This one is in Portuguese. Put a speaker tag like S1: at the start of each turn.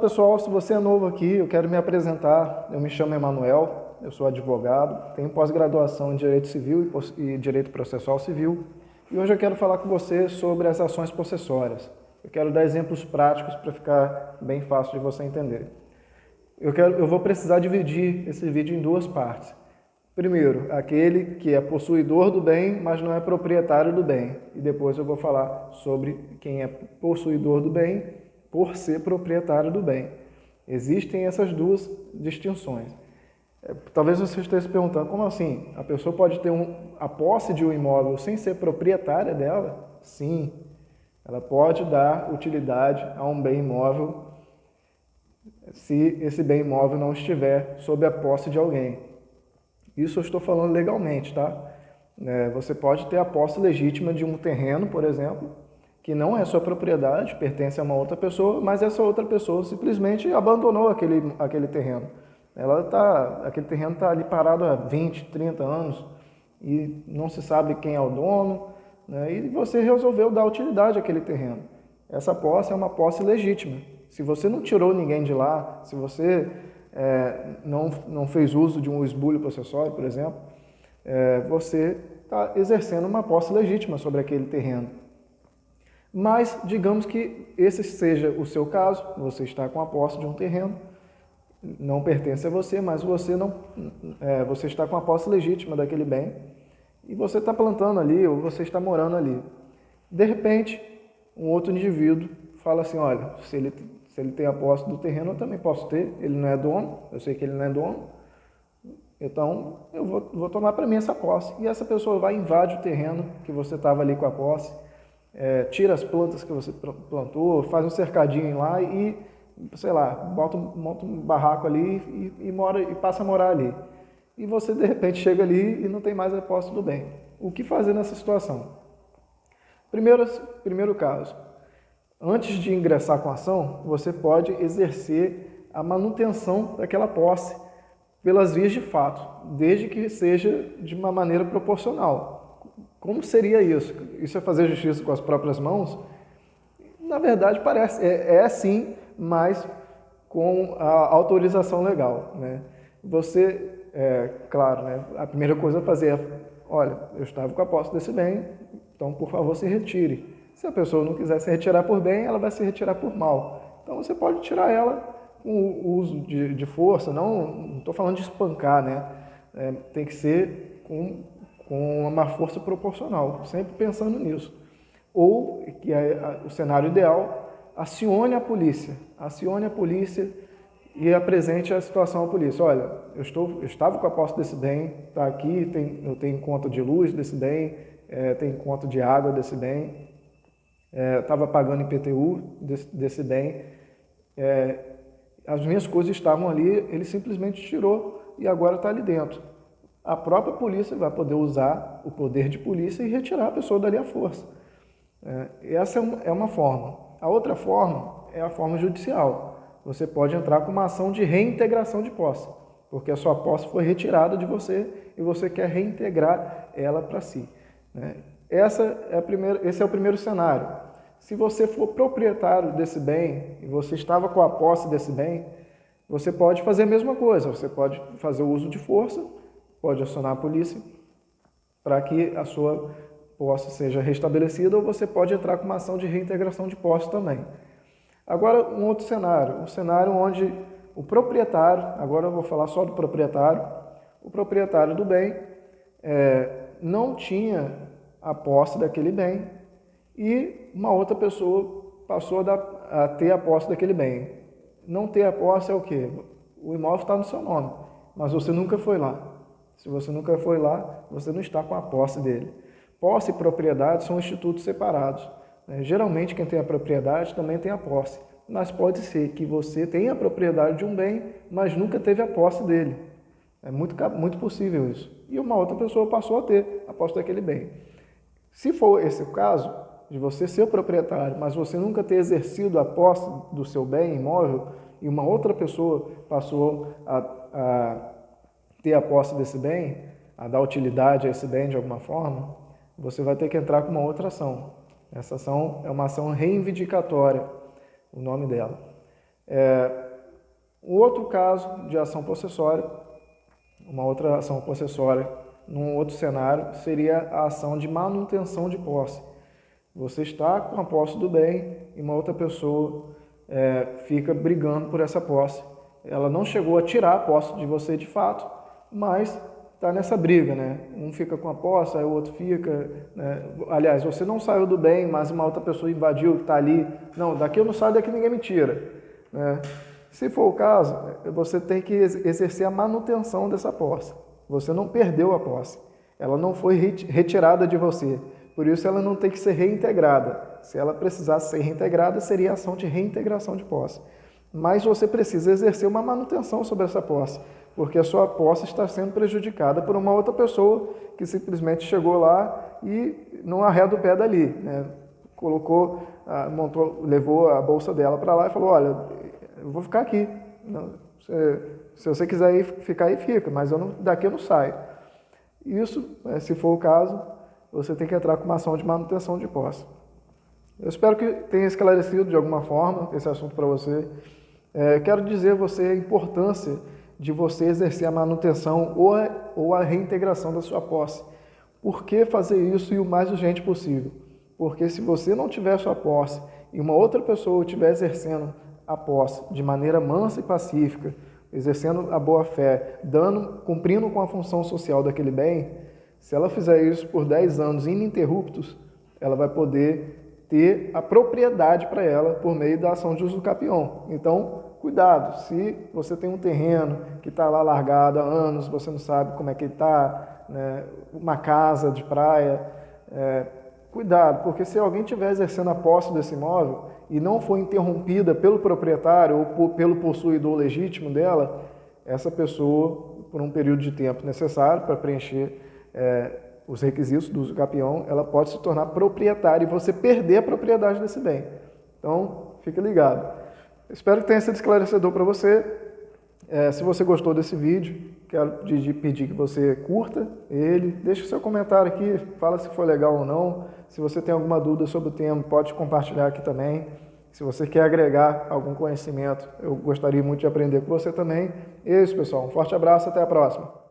S1: pessoal, se você é novo aqui, eu quero me apresentar. Eu me chamo Emanuel, eu sou advogado, tenho pós-graduação em Direito Civil e Direito Processual Civil. E hoje eu quero falar com você sobre as ações possessórias. Eu quero dar exemplos práticos para ficar bem fácil de você entender. Eu vou precisar dividir esse vídeo em duas partes. Primeiro, aquele que é possuidor do bem, mas não é proprietário do bem. E depois eu vou falar sobre quem é possuidor do bem por ser proprietário do bem. Existem essas duas distinções. Talvez você esteja se perguntando, como assim? A pessoa pode ter a posse de um imóvel sem ser proprietária dela? Sim, ela pode dar utilidade a um bem imóvel se esse bem imóvel não estiver sob a posse de alguém. Isso eu estou falando legalmente, tá? Você pode ter a posse legítima de um terreno, por exemplo, que não é sua propriedade, pertence a uma outra pessoa, mas essa outra pessoa simplesmente abandonou aquele terreno. Aquele terreno está ali parado há 20, 30 anos e não se sabe quem é o dono, né? E você resolveu dar utilidade àquele terreno. Essa posse é uma posse legítima. Se você não tirou ninguém de lá, se você não fez uso de um esbulho possessório, por exemplo, você está exercendo uma posse legítima sobre aquele terreno. Mas, digamos que esse seja o seu caso, você está com a posse de um terreno, não pertence a você, mas você está com a posse legítima daquele bem, e você está plantando ali, ou você está morando ali. De repente, um outro indivíduo fala assim, olha, se ele tem a posse do terreno, eu também posso ter, ele não é dono, eu sei que ele não é dono, então eu vou tomar para mim essa posse. E essa pessoa vai e invade o terreno que você estava ali com a posse, tira as plantas que você plantou, faz um cercadinho lá e, sei lá, monta um barraco ali e passa a morar ali. E você, de repente, chega ali e não tem mais a posse do bem. O que fazer nessa situação? Primeiro caso, antes de ingressar com a ação, você pode exercer a manutenção daquela posse pelas vias de fato, desde que seja de uma maneira proporcional. Como seria isso? Isso é fazer justiça com as próprias mãos? Na verdade, parece, sim, mas com a autorização legal, né? Você, claro, né, a primeira coisa a fazer é, olha, eu estava com a posse desse bem, então, por favor, se retire. Se a pessoa não quiser se retirar por bem, ela vai se retirar por mal. Então, você pode tirar ela com o uso de força, não estou falando de espancar, né? Tem que ser com uma força proporcional, sempre pensando nisso. Ou, que é o cenário ideal, acione a polícia e apresente a situação à polícia. Olha, eu estava com a posse desse bem, está aqui, eu tenho conta de luz desse bem, tenho conta de água desse bem, estava pagando IPTU desse bem, as minhas coisas estavam ali, ele simplesmente tirou e agora está ali dentro. A própria polícia vai poder usar o poder de polícia e retirar a pessoa dali à força. Essa é uma forma. A outra forma é a forma judicial. Você pode entrar com uma ação de reintegração de posse, porque a sua posse foi retirada de você e você quer reintegrar ela para si. Esse é o primeiro cenário. Se você for proprietário desse bem e você estava com a posse desse bem, você pode fazer a mesma coisa. Você pode fazer o uso de força, pode acionar a polícia para que a sua posse seja restabelecida, ou você pode entrar com uma ação de reintegração de posse também. Agora, um outro cenário, um cenário onde o proprietário, agora eu vou falar só do proprietário, o proprietário do bem não tinha a posse daquele bem e uma outra pessoa passou a ter a posse daquele bem. Não ter a posse é o quê? O imóvel está no seu nome, mas você nunca foi lá. Se você nunca foi lá, você não está com a posse dele. Posse e propriedade são institutos separados. Geralmente, quem tem a propriedade também tem a posse. Mas pode ser que você tenha a propriedade de um bem, mas nunca teve a posse dele. É muito possível isso. E uma outra pessoa passou a ter a posse daquele bem. Se for esse o caso, de você ser o proprietário, mas você nunca ter exercido a posse do seu bem imóvel, e uma outra pessoa passou a ter a posse desse bem, a dar utilidade a esse bem de alguma forma, você vai ter que entrar com uma outra ação. Essa ação é uma ação reivindicatória, o nome dela. Um outro caso de ação possessória, uma outra ação possessória num outro cenário, seria a ação de manutenção de posse. Você está com a posse do bem e uma outra pessoa fica brigando por essa posse. Ela não chegou a tirar a posse de você de fato, mas está nessa briga, né? Um fica com a posse, aí o outro fica, né? Aliás, você não saiu do bem, mas uma outra pessoa invadiu, está ali. Não, daqui eu não saio, daqui ninguém me tira, né? Se for o caso, você tem que exercer a manutenção dessa posse. Você não perdeu a posse, ela não foi retirada de você, por isso ela não tem que ser reintegrada. Se ela precisasse ser reintegrada, seria a ação de reintegração de posse. Mas você precisa exercer uma manutenção sobre essa posse, porque a sua posse está sendo prejudicada por uma outra pessoa que simplesmente chegou lá e não arreda o pé dali, né? Colocou, levou a bolsa dela para lá e falou, olha, eu vou ficar aqui, se você quiser ficar aí, fica, mas daqui eu não saio. Isso, se for o caso, você tem que entrar com uma ação de manutenção de posse. Eu espero que tenha esclarecido de alguma forma esse assunto para você. Quero dizer a você a importância de você exercer a manutenção ou a reintegração da sua posse. Por que fazer isso e o mais urgente possível? Porque se você não tiver sua posse e uma outra pessoa estiver exercendo a posse de maneira mansa e pacífica, exercendo a boa-fé, cumprindo com a função social daquele bem, se ela fizer isso por 10 anos ininterruptos, ela vai poder ter a propriedade para ela por meio da ação de usucapião. Então, cuidado, se você tem um terreno que está lá largado há anos, você não sabe como é que ele está, né, uma casa de praia, cuidado, porque se alguém estiver exercendo a posse desse imóvel e não for interrompida pelo proprietário ou pelo possuidor legítimo dela, essa pessoa, por um período de tempo necessário para preencher os requisitos do usucapião, ela pode se tornar proprietária e você perder a propriedade desse bem. Então, fique ligado. Espero que tenha sido esclarecedor para você. Se você gostou desse vídeo, quero pedir que você curta ele, deixe o seu comentário aqui, fala se foi legal ou não. Se você tem alguma dúvida sobre o tema, pode compartilhar aqui também. Se você quer agregar algum conhecimento, eu gostaria muito de aprender com você também. É isso, pessoal. Um forte abraço, até a próxima.